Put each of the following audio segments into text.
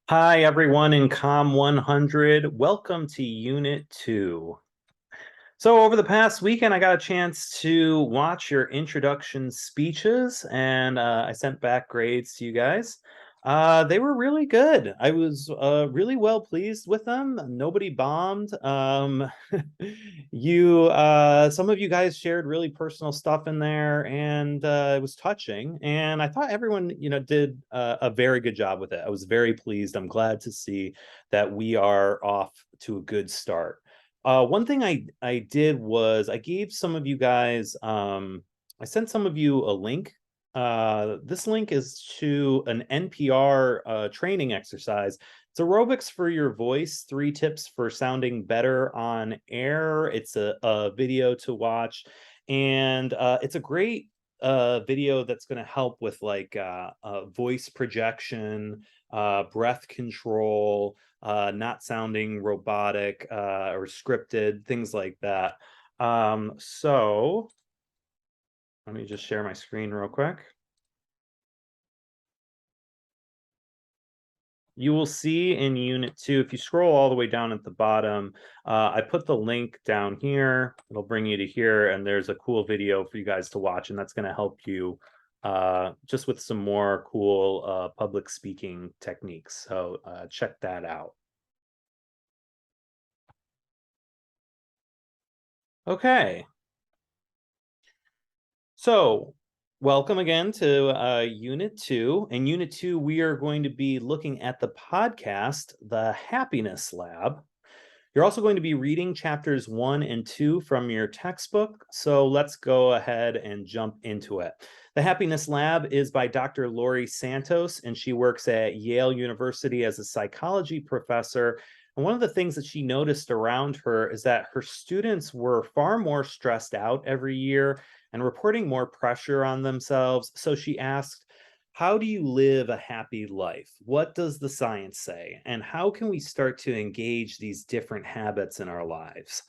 Hi, everyone in COM 100. Welcome to Unit 2. So, over the past weekend, I got a chance to watch your introduction speeches, and I sent back grades to you guys. They were really good. I was really well pleased with them. Nobody bombed. Some of you guys shared really personal stuff in there, and it was touching. And I thought everyone, did a very good job with it. I was very pleased. I'm glad to see that we are off to a good start. One thing I did was I gave some of you guys I sent some of you a link. This link is to an NPR training exercise. It's aerobics for your voice, 3 tips for sounding better on air. It's a video to watch, and it's a great video that's going to help with like voice projection, breath control, not sounding robotic or scripted, things like that. So let me just share my screen real quick. You will see in Unit 2, if you scroll all the way down at the bottom, I put the link down here. It'll bring you to here, and there's a cool video for you guys to watch, and that's going to help you just with some more cool public speaking techniques. So check that out. Okay. So, welcome again to Unit 2. In Unit 2, we are going to be looking at the podcast, The Happiness Lab. You're also going to be reading chapters 1 and 2 from your textbook. So, let's go ahead and jump into it. The Happiness Lab is by Dr. Laurie Santos, and she works at Yale University as a psychology professor. And one of the things that she noticed around her is that her students were far more stressed out every year and reporting more pressure on themselves. So she asked, how do you live a happy life? What does the science say? And how can we start to engage these different habits in our lives?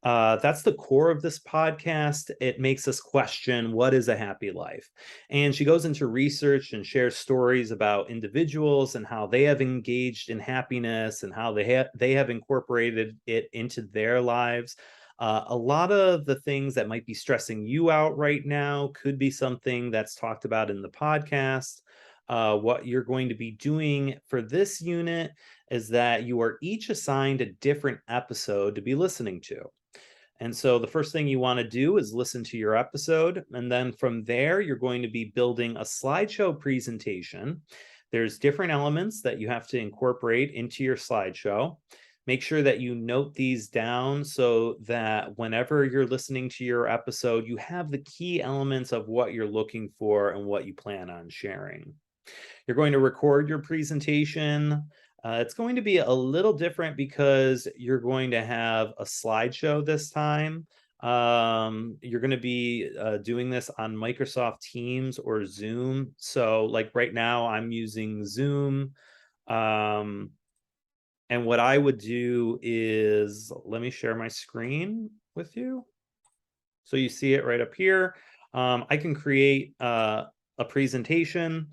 That's the core of this podcast. It makes us question what is a happy life. And she goes into research and shares stories about individuals and how they have engaged in happiness and how they have incorporated it into their lives. A lot of the things that might be stressing you out right now could be something that's talked about in the podcast. What you're going to be doing for this unit is that you are each assigned a different episode to be listening to. And so the first thing you want to do is listen to your episode. And then from there, you're going to be building a slideshow presentation. There's different elements that you have to incorporate into your slideshow. Make sure that you note these down so that whenever you're listening to your episode, you have the key elements of what you're looking for and what you plan on sharing. You're going to record your presentation. It's going to be a little different because you're going to have a slideshow this time. You're going to be doing this on Microsoft Teams or Zoom. So, like right now, I'm using Zoom. Um, and what I would do is let me share my screen with you. So you see it right up here. I can create a presentation.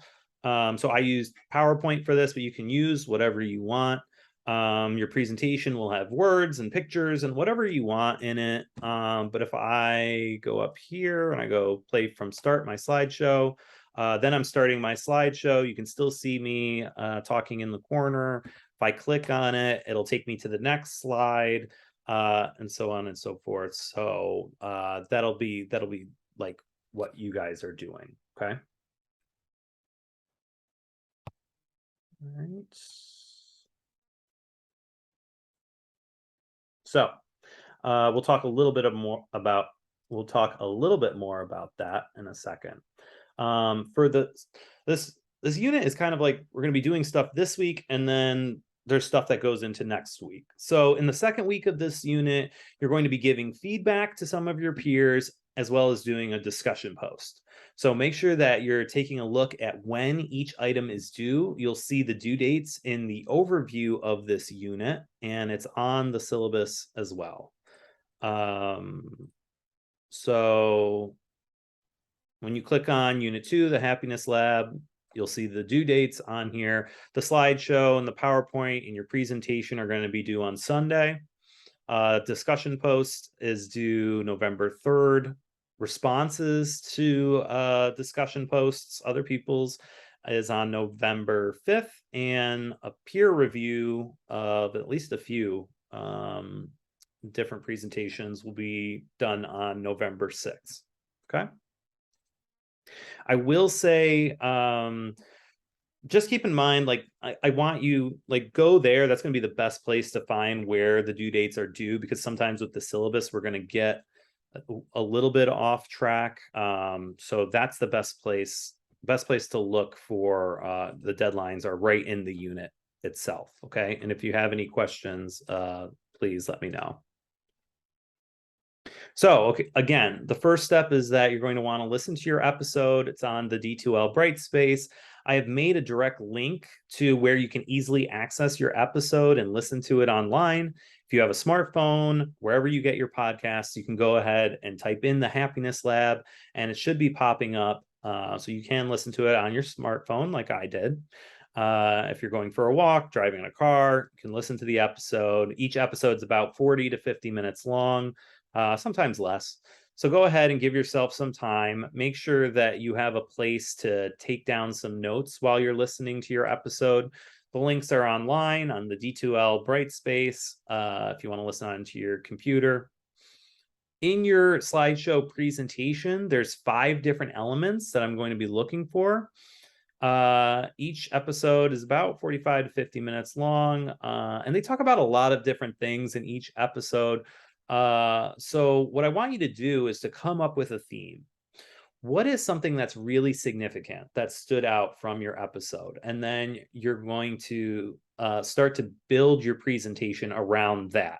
So I used PowerPoint for this, but you can use whatever you want. Your presentation will have words and pictures and whatever you want in it. But if I go up here and I go play from start my slideshow, then I'm starting my slideshow. You can still see me talking in the corner. If I click on it, it'll take me to the next slide, and so on and so forth. So that'll be like what you guys are doing. Okay. All right. So we'll talk a little bit more about that in a second. For this unit is kind of like we're going to be doing stuff this week, and then there's stuff that goes into next week. So in the second week of this unit, you're going to be giving feedback to some of your peers as well as doing a discussion post. So make sure that you're taking a look at when each item is due. You'll see the due dates in the overview of this unit, and it's on the syllabus as well. So when you click on Unit 2, the Happiness Lab, You'll see the due dates on here. The slideshow and the PowerPoint and your presentation are going to be due on Sunday. Discussion post is due November 3rd. Responses to discussion posts, other people's, is on November 5th. And a peer review of at least a few different presentations will be done on November 6th. Okay. I will say, just keep in mind, like, I want you, like, go there. That's going to be the best place to find where the due dates are due, because sometimes with the syllabus, we're going to get a little bit off track. So that's the best place to look for. The deadlines are right in the unit itself. Okay. And if you have any questions, please let me know. So, okay, again, the first step is that you're going to want to listen to your episode. It's on the D2L Brightspace. I have made a direct link to where you can easily access your episode and listen to it online. If you have a smartphone, wherever you get your podcasts, you can go ahead and type in the Happiness Lab, and it should be popping up. So you can listen to it on your smartphone like I did. If you're going for a walk, driving in a car, you can listen to the episode. Each episode's about 40 to 50 minutes long. Sometimes less. So go ahead and give yourself some time. Make sure that you have a place to take down some notes while you're listening to your episode. The links are online on the D2L Brightspace if you want to listen onto your computer. In your slideshow presentation, there's 5 different elements that I'm going to be looking for. Each episode is about 45 to 50 minutes long, and they talk about a lot of different things in each episode. So what I want you to do is to come up with a theme. What is something that's really significant that stood out from your episode? And then you're going to start to build your presentation around that.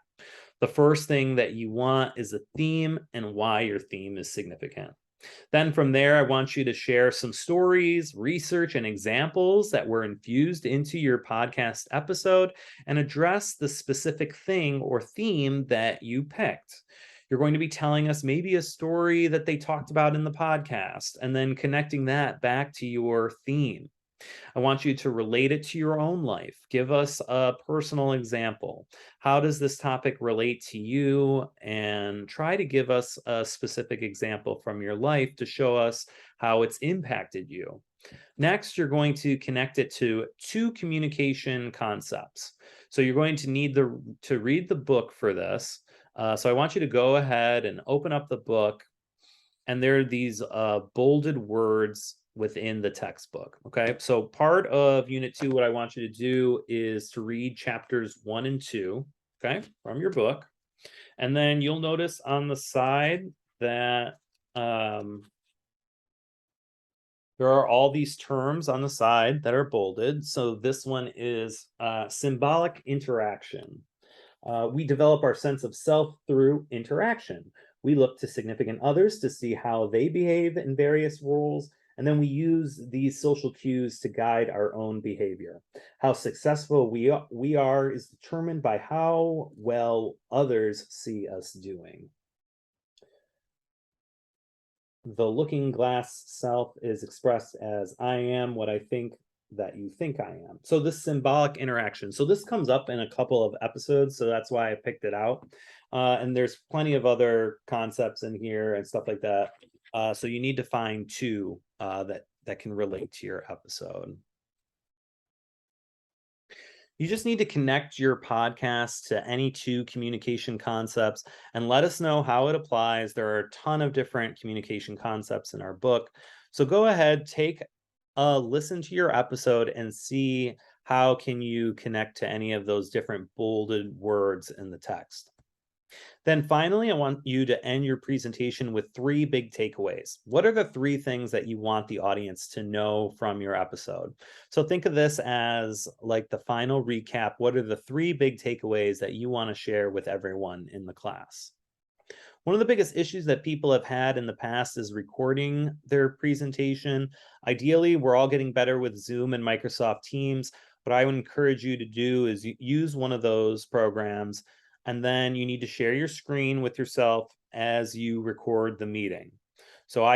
The first thing that you want is a theme and why your theme is significant. Then from there, I want you to share some stories, research, and examples that were infused into your podcast episode and address the specific thing or theme that you picked. You're going to be telling us maybe a story that they talked about in the podcast and then connecting that back to your theme. I want you to relate it to your own life. Give us a personal example. How does this topic relate to you? And try to give us a specific example from your life to show us how it's impacted you. Next, you're going to connect it to 2 communication concepts. So you're going to need to read the book for this. So I want you to go ahead and open up the book. And there are these bolded words within the textbook. Okay. So part of Unit 2, what I want you to do is to read chapters 1 and 2, okay, from your book. And then you'll notice on the side that there are all these terms on the side that are bolded. So this one is symbolic interaction. We develop our sense of self through interaction. We look to significant others to see how they behave in various roles, and then we use these social cues to guide our own behavior. How successful we are is determined by how well others see us doing. The looking glass self is expressed as I am what I think that you think I am. So this symbolic interaction. So this comes up in a couple of episodes, so that's why I picked it out. And there's plenty of other concepts in here and stuff like that. So you need to find 2 that can relate to your episode. You just need to connect your podcast to any 2 communication concepts and let us know how it applies. There are a ton of different communication concepts in our book. So go ahead, take a listen to your episode and see how can you connect to any of those different bolded words in the text. Then finally, I want you to end your presentation with 3 big takeaways. What are the 3 things that you want the audience to know from your episode? So think of this as like the final recap. What are the 3 big takeaways that you want to share with everyone in the class? One of the biggest issues that people have had in the past is recording their presentation. Ideally, we're all getting better with Zoom and Microsoft Teams. What I would encourage you to do is use one of those programs, and then you need to share your screen with yourself as you record the meeting. So